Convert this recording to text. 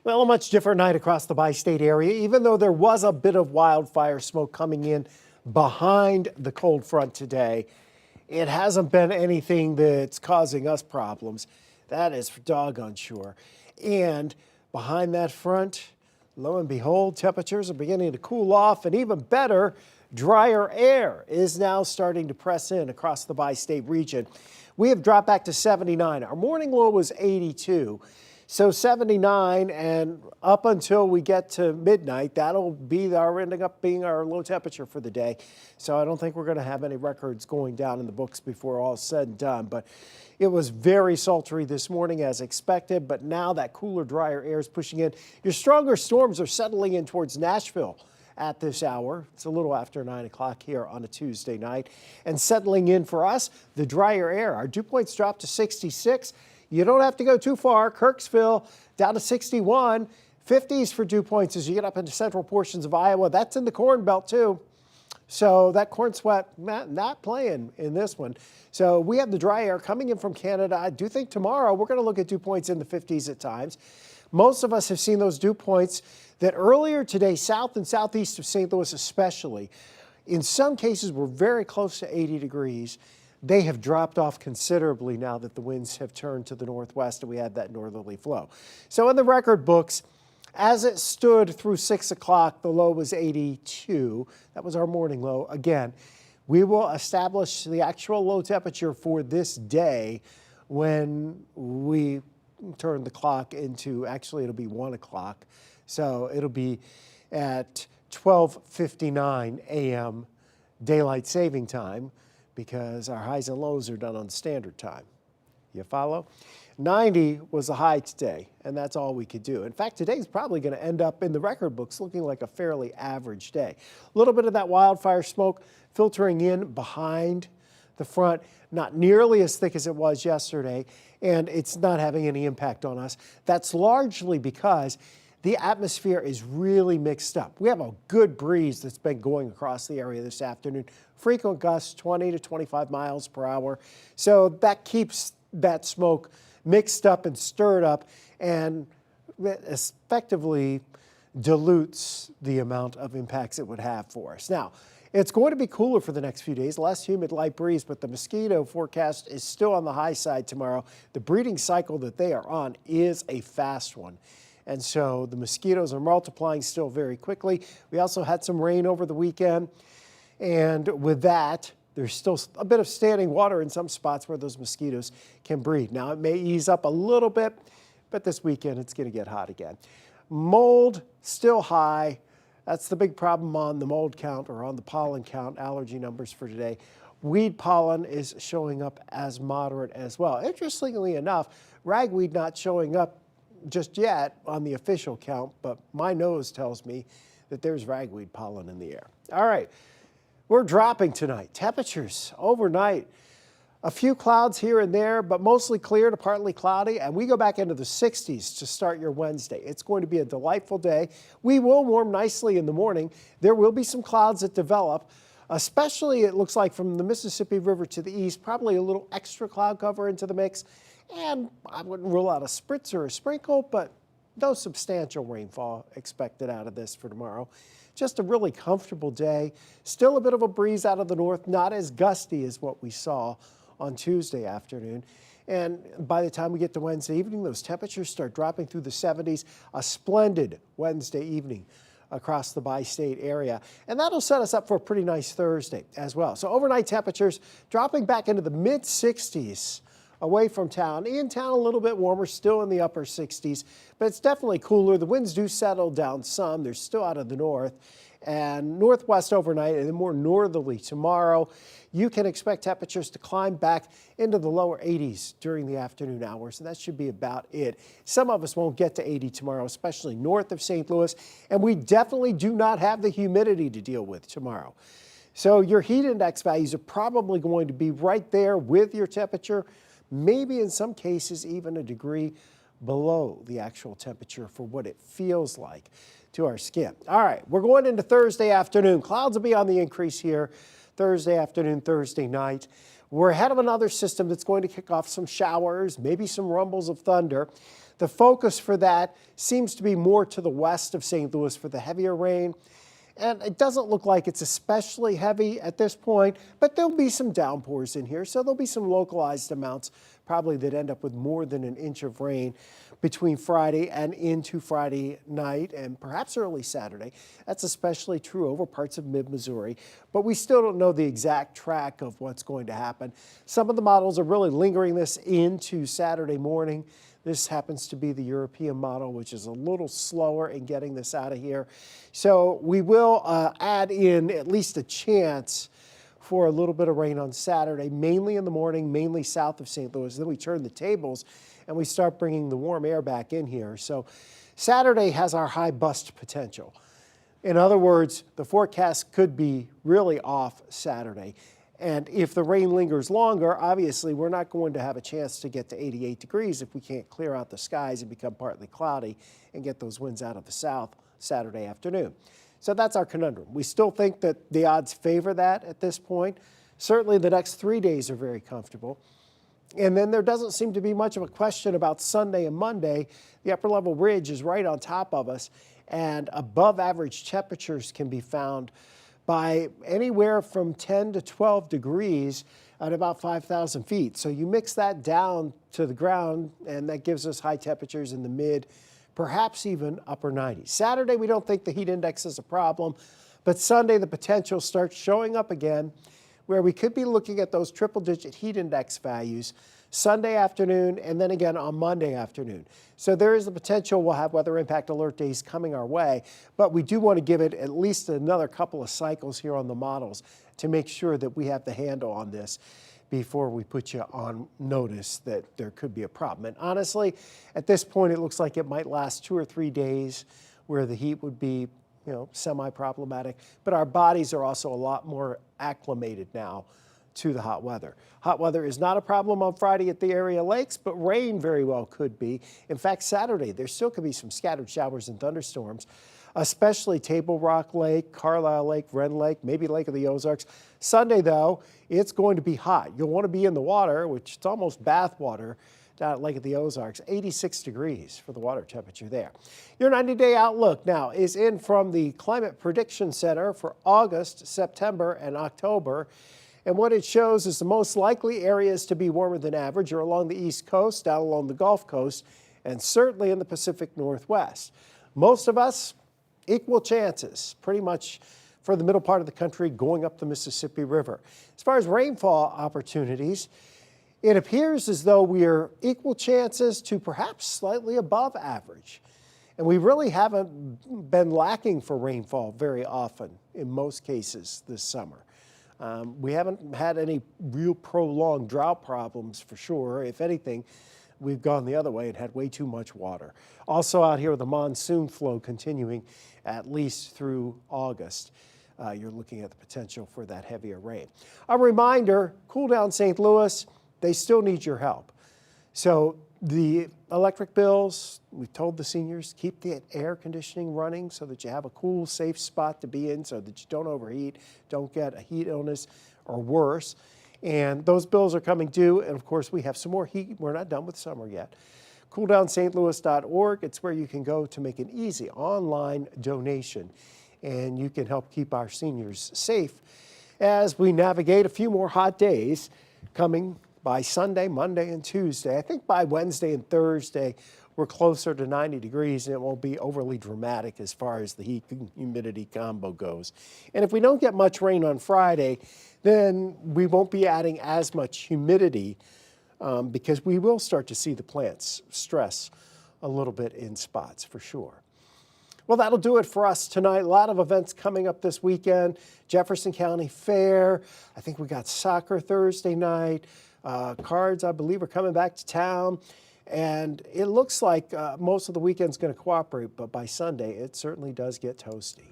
Well, a much different night across the bi-state area, even though there was a bit of wildfire smoke coming in behind the cold front today. It hasn't been anything that's causing us problems. That is for doggone sure. And behind that front, lo and behold, temperatures are beginning to cool off, and even better, drier air is now starting to press in across the bi-state region. We have dropped back to 79. Our morning low was 82. So 79, and up until we get to midnight, that'll be ending up being our low temperature for the day. So I don't think we're going to have any records going down in the books before all is said and done. But it was very sultry this morning as expected, but now that cooler, drier air is pushing in. Your stronger storms are settling in towards Nashville at this hour. It's a little after 9 o'clock here on a Tuesday night. And settling in for us, the drier air. Our dew points dropped to 66. You don't have to go too far. Kirksville down to 61. 50s for dew points as you get up into central portions of Iowa. That's in the Corn Belt too. So that corn sweat not playing in this one. So we have the dry air coming in from Canada. I do think tomorrow we're going to look at dew points in the 50s at times. Most of us have seen those dew points that earlier today, south and southeast of St. Louis especially, in some cases were very close to 80 degrees. They have dropped off considerably now that the winds have turned to the northwest and we had that northerly flow. So in the record books, as it stood through 6 o'clock, the low was 82. That was our morning low. Again, we will establish the actual low temperature for this day when we turn the clock into, actually it'll be 1 o'clock. So it'll be at 12:59 a.m. daylight saving time, because our highs and lows are done on standard time. You follow? 90 was the high today, and that's all we could do. In fact, today's probably going to end up in the record books looking like a fairly average day. A little bit of that wildfire smoke filtering in behind the front, not nearly as thick as it was yesterday, and it's not having any impact on us. That's largely because the atmosphere is really mixed up. We have a good breeze that's been going across the area this afternoon. Frequent gusts, 20 to 25 miles per hour. So that keeps that smoke mixed up and stirred up, and effectively dilutes the amount of impacts it would have for us. Now, it's going to be cooler for the next few days, less humid, light breeze, but the mosquito forecast is still on the high side tomorrow. The breeding cycle that they are on is a fast one. And so the mosquitoes are multiplying still very quickly. We also had some rain over the weekend. And with that, there's still a bit of standing water in some spots where those mosquitoes can breed. Now, it may ease up a little bit, but this weekend it's going to get hot again. Mold still high. That's the big problem on the mold count, or on the pollen count, allergy numbers for today. Weed pollen is showing up as moderate as well. Interestingly enough, ragweed not showing up just yet on the official count, but my nose tells me that there's ragweed pollen in the air. All right, we're dropping tonight. Temperatures overnight, a few clouds here and there, but mostly clear to partly cloudy, and we go back into the 60s to start your Wednesday. It's going to be a delightful day. We will warm nicely in the morning. There will be some clouds that develop, especially it looks like from the Mississippi River to the east, probably a little extra cloud cover into the mix. And I wouldn't rule out a spritz or a sprinkle, but no substantial rainfall expected out of this for tomorrow. Just a really comfortable day. Still a bit of a breeze out of the north, not as gusty as what we saw on Tuesday afternoon. And by the time we get to Wednesday evening, those temperatures start dropping through the 70s. A splendid Wednesday evening across the bi-state area. And that'll set us up for a pretty nice Thursday as well. So overnight temperatures dropping back into the mid-60s. Away from town. In town, a little bit warmer, still in the upper 60s, but it's definitely cooler. The winds do settle down some. They're still out of the north and northwest overnight, and then more northerly tomorrow. You can expect temperatures to climb back into the lower 80s during the afternoon hours, and that should be about it. Some of us won't get to 80 tomorrow, especially north of St. Louis, and we definitely do not have the humidity to deal with tomorrow. So your heat index values are probably going to be right there with your temperature, maybe in some cases even a degree below the actual temperature for what it feels like to our skin. All right, we're going into Thursday afternoon. Clouds will be on the increase here Thursday afternoon, Thursday night. We're ahead of another system that's going to kick off some showers, maybe some rumbles of thunder. The focus for that seems to be more to the west of St. Louis for the heavier rain. And it doesn't look like it's especially heavy at this point, but there'll be some downpours in here. So there'll be some localized amounts probably that end up with more than an inch of rain between Friday and into Friday night and perhaps early Saturday. That's especially true over parts of mid-Missouri, but we still don't know the exact track of what's going to happen. Some of the models are really lingering this into Saturday morning. This happens to be the European model, which is a little slower in getting this out of here. So we will add in at least a chance for a little bit of rain on Saturday, mainly in the morning, mainly south of St. Louis. Then we turn the tables and we start bringing the warm air back in here. So Saturday has our high bust potential. In other words, the forecast could be really off Saturday. And if the rain lingers longer, obviously we're not going to have a chance to get to 88 degrees if we can't clear out the skies and become partly cloudy and get those winds out of the south Saturday afternoon. So that's our conundrum. We still think that the odds favor that at this point. Certainly the next 3 days are very comfortable. And then there doesn't seem to be much of a question about Sunday and Monday. The upper level ridge is right on top of us, and above average temperatures can be found by anywhere from 10 to 12 degrees at about 5,000 feet. So you mix that down to the ground, and that gives us high temperatures in the mid, perhaps even upper 90s. Saturday, we don't think the heat index is a problem, but Sunday, the potential starts showing up again, where we could be looking at those triple-digit heat index values Sunday afternoon and then again on Monday afternoon. So there is the potential we'll have weather impact alert days coming our way, but we do want to give it at least another couple of cycles here on the models to make sure that we have the handle on this before we put you on notice that there could be a problem. And honestly, at this point, it looks like it might last 2 or 3 days where the heat would be, semi-problematic, but our bodies are also a lot more acclimated now to the hot weather. Hot weather is not a problem on Friday at the area lakes, but rain very well could be. In fact, Saturday, there still could be some scattered showers and thunderstorms, especially Table Rock Lake, Carlisle Lake, Wren Lake, maybe Lake of the Ozarks. Sunday, though, it's going to be hot. You'll want to be in the water, which is almost bath water, down at Lake of the Ozarks, 86 degrees for the water temperature there. Your 90-day outlook now is in from the Climate Prediction Center for August, September, and October. And what it shows is the most likely areas to be warmer than average are along the East Coast, down along the Gulf Coast, and certainly in the Pacific Northwest. Most of us, equal chances, pretty much for the middle part of the country going up the Mississippi River. As far as rainfall opportunities, it appears as though we are equal chances to perhaps slightly above average. And we really haven't been lacking for rainfall very often in most cases this summer. We haven't had any real prolonged drought problems for sure. If anything, we've gone the other way and had way too much water. Also out here with the monsoon flow continuing at least through August. You're looking at the potential for that heavier rain. A reminder, cool down St. Louis, they still need your help. So the electric bills, we've told the seniors, keep the air conditioning running so that you have a cool, safe spot to be in so that you don't overheat, don't get a heat illness or worse. And those bills are coming due. And of course, we have some more heat. We're not done with summer yet. CoolDownSt.Louis.org. It's where you can go to make an easy online donation. And you can help keep our seniors safe as we navigate a few more hot days coming by Sunday, Monday, and Tuesday. I think by Wednesday and Thursday, we're closer to 90 degrees, and it won't be overly dramatic as far as the heat and humidity combo goes. And if we don't get much rain on Friday, then we won't be adding as much humidity because we will start to see the plants stress a little bit in spots for sure. Well, that'll do it for us tonight. A lot of events coming up this weekend. Jefferson County Fair. I think we got soccer Thursday night. Cards, I believe, are coming back to town. And it looks like most of the weekend's going to cooperate, but by Sunday, it certainly does get toasty.